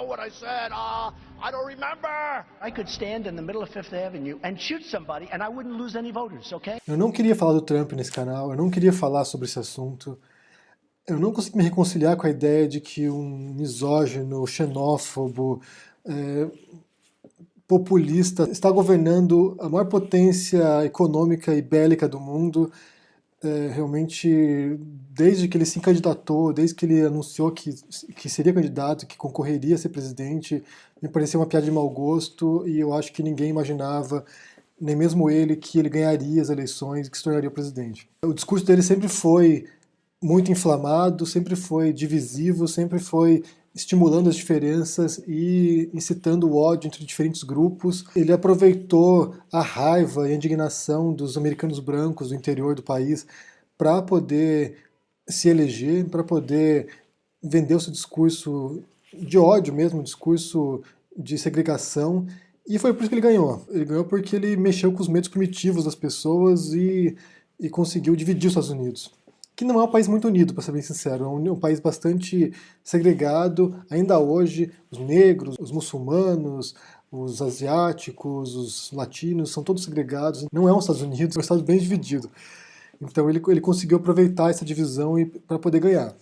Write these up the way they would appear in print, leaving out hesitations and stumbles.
know what I said. I don't remember. I could stand in the middle of Fifth Avenue and shoot somebody and I wouldn't lose any voters, okay? Eu não queria falar do Trump nesse canal, eu não queria falar sobre esse assunto. Eu não consegui me reconciliar com a ideia de que um misógino, xenófobo, populista está governando a maior potência econômica e bélica do mundo. Realmente, desde que ele se candidatou, desde que ele anunciou que seria candidato, que concorreria a ser presidente, me parecia uma piada de mau gosto e eu acho que ninguém imaginava, nem mesmo ele, que ele ganharia as eleições e que se tornaria o presidente. O discurso dele sempre foi muito inflamado, sempre foi divisivo, sempre foi estimulando as diferenças e incitando o ódio entre diferentes grupos. Ele aproveitou a raiva e a indignação dos americanos brancos do interior do país para poder se eleger, para poder vender o seu discurso de ódio mesmo, um discurso de segregação, e foi por isso que ele ganhou. Ele ganhou porque ele mexeu com os medos primitivos das pessoas e conseguiu dividir os Estados Unidos. Que não é um país muito unido, para ser bem sincero, é um país bastante segregado, ainda hoje os negros, os muçulmanos, os asiáticos, os latinos, são todos segregados, não é um Estados Unidos, é um Estado bem dividido. Então ele conseguiu aproveitar essa divisão para poder ganhar.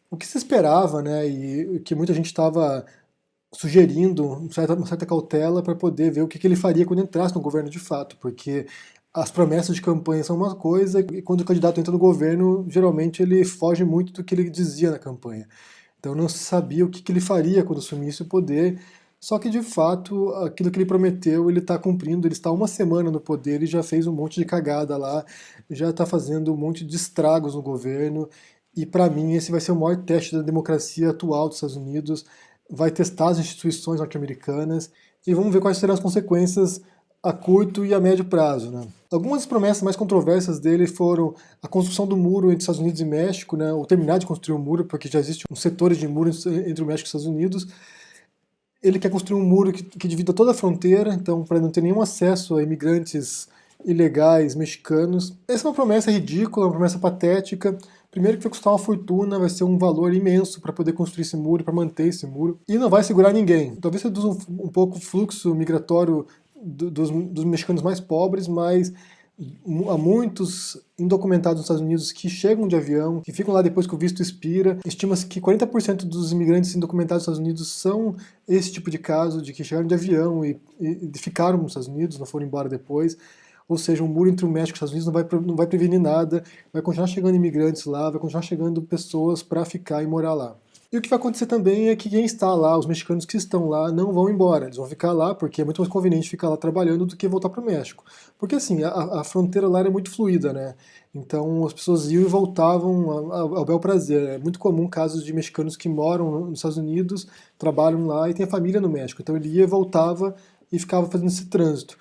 O que se esperava, né, e que muita gente estava sugerindo uma certa cautela para poder ver o que ele faria quando entrasse no governo de fato, porque as promessas de campanha são uma coisa, e quando o candidato entra no governo, geralmente ele foge muito do que ele dizia na campanha. Então não se sabia o que ele faria quando assumisse o poder, só que de fato, aquilo que ele prometeu, ele está cumprindo, ele está uma semana no poder e já fez um monte de cagada lá, já está fazendo um monte de estragos no governo, e para mim esse vai ser o maior teste da democracia atual dos Estados Unidos, vai testar as instituições norte-americanas, e vamos ver quais serão as consequências a curto e a médio prazo, né? Algumas das promessas mais controversas dele foram a construção do muro entre Estados Unidos e México, né, ou terminar de construir um muro, porque já existe um setor de muro entre o México e os Estados Unidos. Ele quer construir um muro que divida toda a fronteira, então para não ter nenhum acesso a imigrantes ilegais mexicanos. Essa é uma promessa ridícula, uma promessa patética. Primeiro que vai custar uma fortuna, vai ser um valor imenso para poder construir esse muro, para manter esse muro, e não vai segurar ninguém. Talvez reduza um pouco o fluxo migratório dos mexicanos mais pobres, mas há muitos indocumentados nos Estados Unidos que chegam de avião, que ficam lá depois que o visto expira. Estima-se que 40% dos imigrantes indocumentados nos Estados Unidos são esse tipo de caso, de que chegaram de avião e ficaram nos Estados Unidos, não foram embora depois. Ou seja, um muro entre o México e os Estados Unidos não vai prevenir nada, vai continuar chegando imigrantes lá, vai continuar chegando pessoas para ficar e morar lá. E o que vai acontecer também é que quem está lá, os mexicanos que estão lá, não vão embora. Eles vão ficar lá porque é muito mais conveniente ficar lá trabalhando do que voltar para o México. Porque assim, a fronteira lá era muito fluida, né? Então as pessoas iam e voltavam ao bel prazer. É muito comum casos de mexicanos que moram nos Estados Unidos, trabalham lá e têm a família no México. Então ele ia, voltava e ficava fazendo esse trânsito.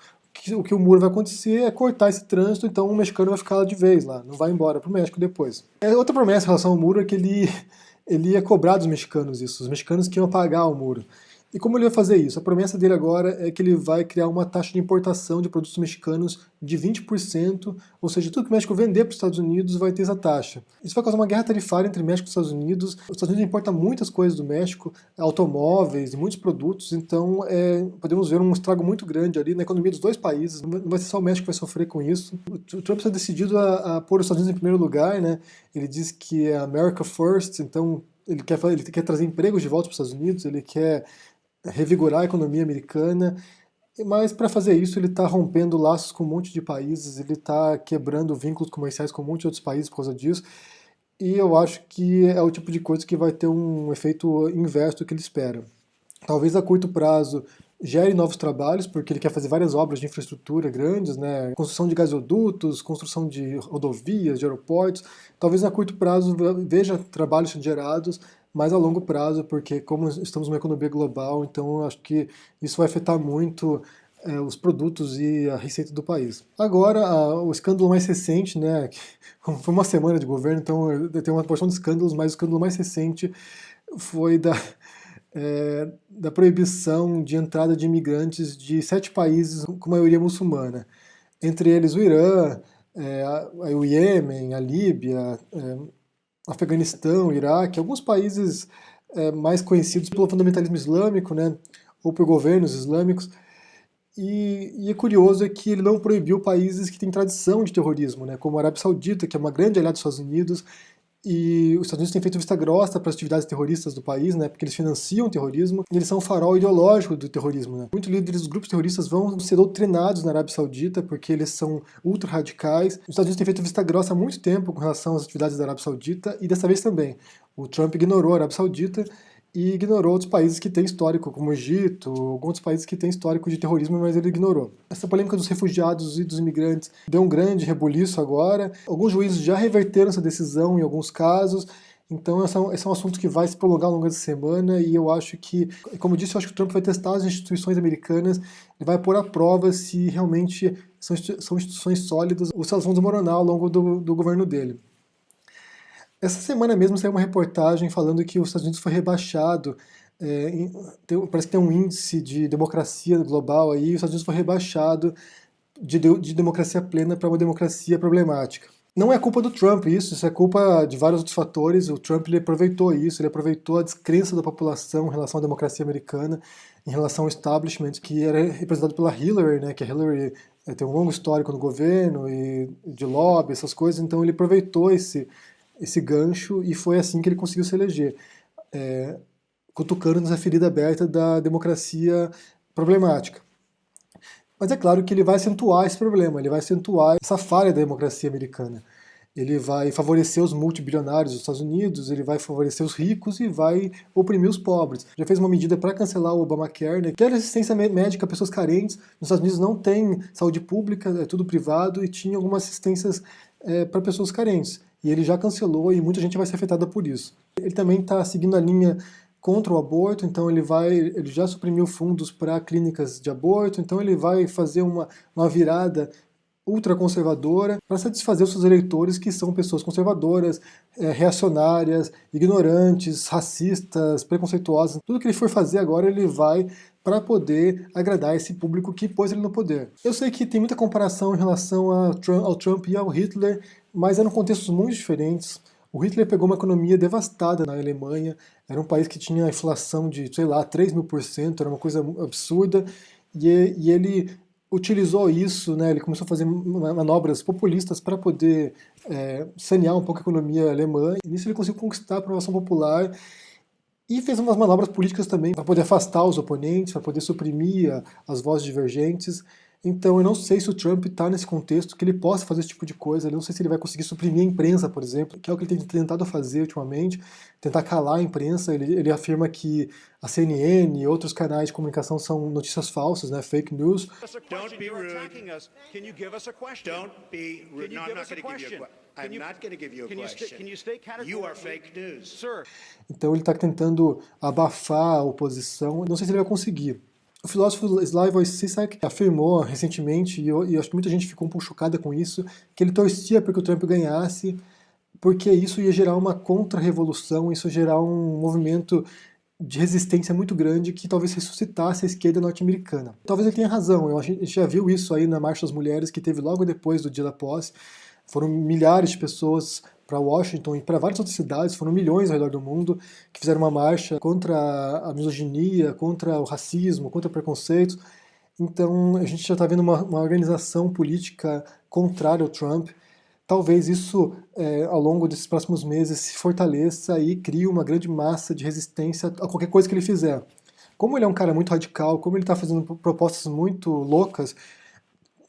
O que o muro vai acontecer é cortar esse trânsito, então o mexicano vai ficar lá de vez lá, não vai embora para o México depois. Outra promessa em relação ao muro é que ele ia cobrar dos mexicanos isso, os mexicanos que iam pagar o muro. E como ele vai fazer isso? A promessa dele agora é que ele vai criar uma taxa de importação de produtos mexicanos de 20%, ou seja, tudo que o México vender para os Estados Unidos vai ter essa taxa. Isso vai causar uma guerra tarifária entre México e Estados Unidos. Os Estados Unidos importam muitas coisas do México, automóveis e muitos produtos, então podemos ver um estrago muito grande ali na economia dos dois países. Não vai ser só o México que vai sofrer com isso. O Trump está decidido a pôr os Estados Unidos em primeiro lugar, né? Ele diz que é America First, então ele quer trazer empregos de volta para os Estados Unidos, ele quer revigorar a economia americana, mas para fazer isso ele está rompendo laços com um monte de países, ele está quebrando vínculos comerciais com um monte de outros países por causa disso, e eu acho que é o tipo de coisa que vai ter um efeito inverso do que ele espera. Talvez a curto prazo gere novos trabalhos, porque ele quer fazer várias obras de infraestrutura grandes, né? Construção de gasodutos, construção de rodovias, de aeroportos. Talvez a curto prazo veja trabalhos sendo gerados, mas a longo prazo, porque como estamos numa economia global, então eu acho que isso vai afetar muito os produtos e a receita do país. Agora, o escândalo mais recente, né? Foi uma semana de governo, então tem uma porção de escândalos, mas o escândalo mais recente foi da proibição de entrada de imigrantes de 7 países com maioria muçulmana. Entre eles o Irã, o Iêmen, a Líbia, Afeganistão, Iraque, alguns países mais conhecidos pelo fundamentalismo islâmico, né, ou por governos islâmicos. E é curioso é que ele não proibiu países que têm tradição de terrorismo, né, como a Arábia Saudita, que é uma grande aliada dos Estados Unidos, e os Estados Unidos têm feito vista grossa para as atividades terroristas do país, né, porque eles financiam o terrorismo, e eles são o farol ideológico do terrorismo. Né. Muitos líderes dos grupos terroristas vão ser doutrinados na Arábia Saudita, porque eles são ultra-radicais. Os Estados Unidos têm feito vista grossa há muito tempo com relação às atividades da Arábia Saudita, e dessa vez também. O Trump ignorou a Arábia Saudita e ignorou outros países que têm histórico, como o Egito, alguns outros países que têm histórico de terrorismo, mas ele ignorou. Essa polêmica dos refugiados e dos imigrantes deu um grande rebuliço agora. Alguns juízes já reverteram essa decisão em alguns casos, então esse é um assunto que vai se prolongar ao longo dessa semana, e eu acho que, como eu disse, eu acho que o Trump vai testar as instituições americanas e vai pôr à prova se realmente são instituições sólidas ou se elas vão desmoronar ao longo do governo dele. Essa semana mesmo saiu uma reportagem falando que os Estados Unidos foi rebaixado, parece que tem um índice de democracia global aí, os Estados Unidos foi rebaixado de democracia plena para uma democracia problemática. Não é culpa do Trump isso é culpa de vários outros fatores. O Trump ele aproveitou isso, ele aproveitou a descrença da população em relação à democracia americana, em relação ao establishment, que era representado pela Hillary, né, que a Hillary tem um longo histórico no governo e de lobby, essas coisas, então ele aproveitou esse gancho e foi assim que ele conseguiu se eleger, cutucando nessa ferida aberta da democracia problemática. Mas é claro que ele vai acentuar esse problema, ele vai acentuar essa falha da democracia americana. Ele vai favorecer os multibilionários dos Estados Unidos, ele vai favorecer os ricos e vai oprimir os pobres. Já fez uma medida para cancelar o Obamacare, né, que era assistência médica a pessoas carentes. Nos Estados Unidos não tem saúde pública, é tudo privado, e tinha algumas assistências para pessoas carentes. E ele já cancelou e muita gente vai ser afetada por isso. Ele também está seguindo a linha contra o aborto, então ele já suprimiu fundos para clínicas de aborto, então ele vai fazer uma virada ultraconservadora para satisfazer os seus eleitores, que são pessoas conservadoras, reacionárias, ignorantes, racistas, preconceituosas. Tudo que ele for fazer agora ele vai para poder agradar esse público que pôs ele no poder. Eu sei que tem muita comparação em relação ao Trump e ao Hitler, mas eram contextos muito diferentes. O Hitler pegou uma economia devastada na Alemanha, era um país que tinha inflação de, 3.000%, era uma coisa absurda, e ele utilizou isso, né, ele começou a fazer manobras populistas para poder sanear um pouco a economia alemã, e nisso ele conseguiu conquistar a aprovação popular, e fez umas manobras políticas também para poder afastar os oponentes, para poder suprimir as vozes divergentes. Então eu não sei se o Trump está nesse contexto que ele possa fazer esse tipo de coisa, eu não sei se ele vai conseguir suprimir a imprensa, por exemplo, que é o que ele tem tentado fazer ultimamente, tentar calar a imprensa. Ele afirma que a CNN e outros canais de comunicação são notícias falsas, né, fake news. Don't be rude. Can you give us a question? Don't be rude. No, I'm not going to give you a question. I'm not going to give you a question. Can you stay categorically? You are fake news. Sir. Então ele está tentando abafar a oposição, eu não sei se ele vai conseguir. O filósofo Slavoj Žižek afirmou recentemente, e eu acho que muita gente ficou um pouco chocada com isso, que ele torcia para que o Trump ganhasse, porque isso ia gerar uma contra-revolução, isso ia gerar um movimento de resistência muito grande que talvez ressuscitasse a esquerda norte-americana. Talvez ele tenha razão, a gente já viu isso aí na Marcha das Mulheres, que teve logo depois do dia da posse. Foram milhares de pessoas para Washington e para várias outras cidades, foram milhões ao redor do mundo, que fizeram uma marcha contra a misoginia, contra o racismo, contra preconceitos. Então a gente já está vendo uma organização política contrária ao Trump. Talvez isso, ao longo desses próximos meses, se fortaleça e crie uma grande massa de resistência a qualquer coisa que ele fizer. Como ele é um cara muito radical, como ele está fazendo propostas muito loucas,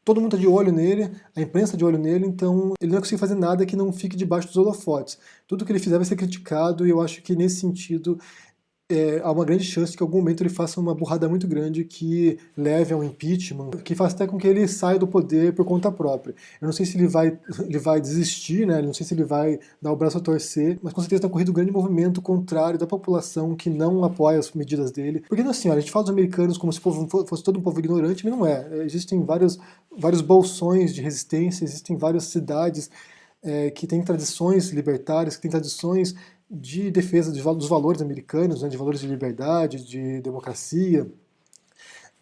todo mundo está de olho nele, a imprensa está de olho nele, então ele não vai conseguir fazer nada que não fique debaixo dos holofotes. Tudo que ele fizer vai ser criticado, e eu acho que nesse sentido há uma grande chance de que em algum momento ele faça uma burrada muito grande que leve ao impeachment, que faça até com que ele saia do poder por conta própria. Eu não sei se ele vai desistir, né? Eu não sei se ele vai dar o braço a torcer, mas com certeza tem ocorrido um grande movimento contrário da população que não apoia as medidas dele. Porque assim, a gente fala dos americanos como se fosse todo um povo ignorante, mas não é. Existem vários bolsões de resistência, existem várias cidades que têm tradições libertárias, que têm tradições de defesa dos valores americanos, né, de valores de liberdade, de democracia.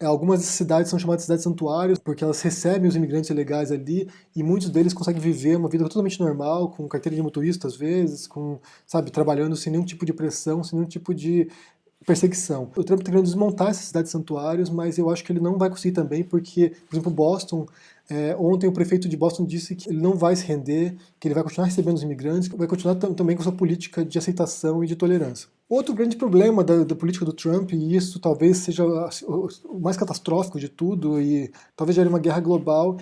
Algumas dessas cidades são chamadas de cidades santuários porque elas recebem os imigrantes ilegais ali e muitos deles conseguem viver uma vida totalmente normal, com carteira de motorista às vezes, sabe, trabalhando sem nenhum tipo de pressão, sem nenhum tipo de perseguição. O Trump está querendo desmontar essas cidades santuários, mas eu acho que ele não vai conseguir também, porque, por exemplo, Boston, ontem o prefeito de Boston disse que ele não vai se render, que ele vai continuar recebendo os imigrantes, vai continuar também com sua política de aceitação e de tolerância. Outro grande problema da política do Trump, e isso talvez seja o mais catastrófico de tudo, e talvez gere uma guerra global,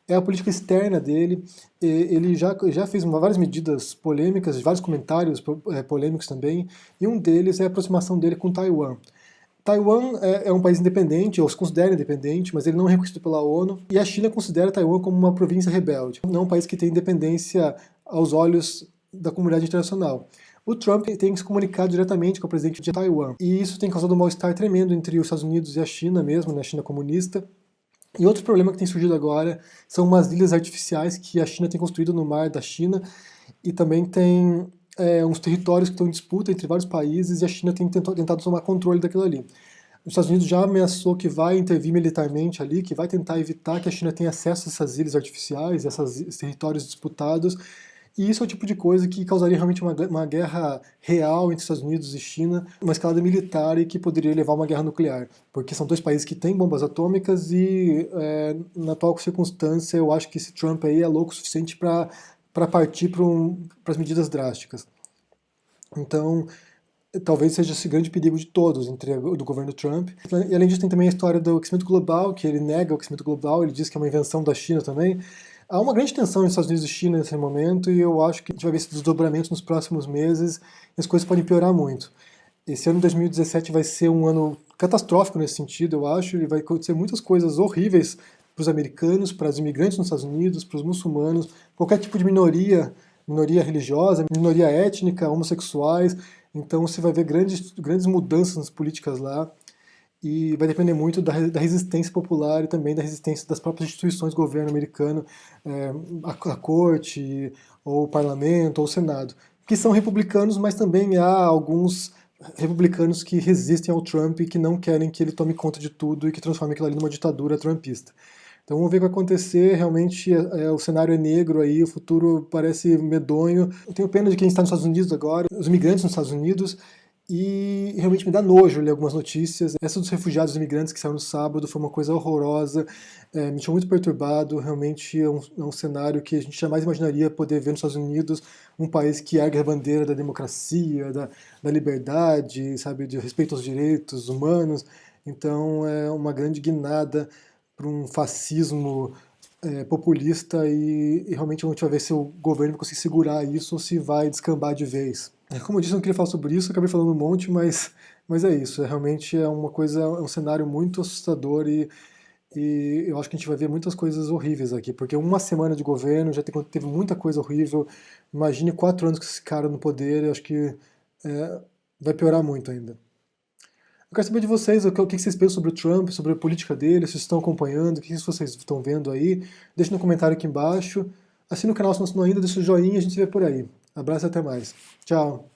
é a política externa dele. Ele já fez várias medidas polêmicas, vários comentários polêmicos também, e um deles é a aproximação dele com Taiwan. Taiwan é um país independente, ou se considera independente, mas ele não é reconhecido pela ONU, e a China considera Taiwan como uma província rebelde, não um país que tem independência aos olhos da comunidade internacional. O Trump tem que se comunicar diretamente com o presidente de Taiwan, e isso tem causado um mal-estar tremendo entre os Estados Unidos e a China mesmo, né, a China comunista. E outro problema que tem surgido agora são umas ilhas artificiais que a China tem construído no mar da China, e também tem uns territórios que estão em disputa entre vários países, e a China tem tentado tomar controle daquilo ali. Os Estados Unidos já ameaçou que vai intervir militarmente ali, que vai tentar evitar que a China tenha acesso a essas ilhas artificiais, esses territórios disputados, e isso é o tipo de coisa que causaria realmente uma guerra real entre Estados Unidos e China, uma escalada militar e que poderia levar a uma guerra nuclear, porque são dois países que têm bombas atômicas e, na atual circunstância, eu acho que esse Trump aí é louco o suficiente para partir para as medidas drásticas. Então, talvez seja esse grande perigo de todos do governo Trump. E além disso tem também a história do aquecimento global, que ele nega o aquecimento global, ele diz que é uma invenção da China também. Há uma grande tensão entre Estados Unidos e China nesse momento, e eu acho que a gente vai ver esse desdobramento nos próximos meses, e as coisas podem piorar muito. Esse ano de 2017 vai ser um ano catastrófico nesse sentido, eu acho, e vai acontecer muitas coisas horríveis para os americanos, para os imigrantes nos Estados Unidos, para os muçulmanos, qualquer tipo de minoria religiosa, minoria étnica, homossexuais. Então você vai ver grandes mudanças nas políticas lá, e vai depender muito da resistência popular e também da resistência das próprias instituições do governo americano, a corte, ou o parlamento, ou o senado, que são republicanos, mas também há alguns republicanos que resistem ao Trump e que não querem que ele tome conta de tudo e que transforme aquilo ali numa ditadura trumpista. Então vamos ver o que vai acontecer, realmente o cenário é negro aí, o futuro parece medonho. Eu tenho pena de quem está nos Estados Unidos agora, os imigrantes nos Estados Unidos, e realmente me dá nojo ler algumas notícias. Essa dos refugiados e imigrantes que saiu no sábado foi uma coisa horrorosa, me deixou muito perturbado, realmente é um cenário que a gente jamais imaginaria poder ver nos Estados Unidos, um país que ergue a bandeira da democracia, da liberdade, sabe, de respeito aos direitos humanos. Então é uma grande guinada para um fascismo populista, e realmente a gente vai ver se o governo vai conseguir segurar isso ou se vai descambar de vez. Como eu disse, eu não queria falar sobre isso, acabei falando um monte, mas é isso, realmente é uma coisa, é um cenário muito assustador, e eu acho que a gente vai ver muitas coisas horríveis aqui, porque uma semana de governo já teve muita coisa horrível, imagine 4 anos com esse cara no poder, eu acho que vai piorar muito ainda. Eu quero saber de vocês o que vocês pensam sobre o Trump, sobre a política dele, se vocês estão acompanhando, o que vocês estão vendo aí. Deixe no comentário aqui embaixo. Assine o canal se não assinou ainda, deixa o joinha e a gente se vê por aí. Abraço e até mais. Tchau!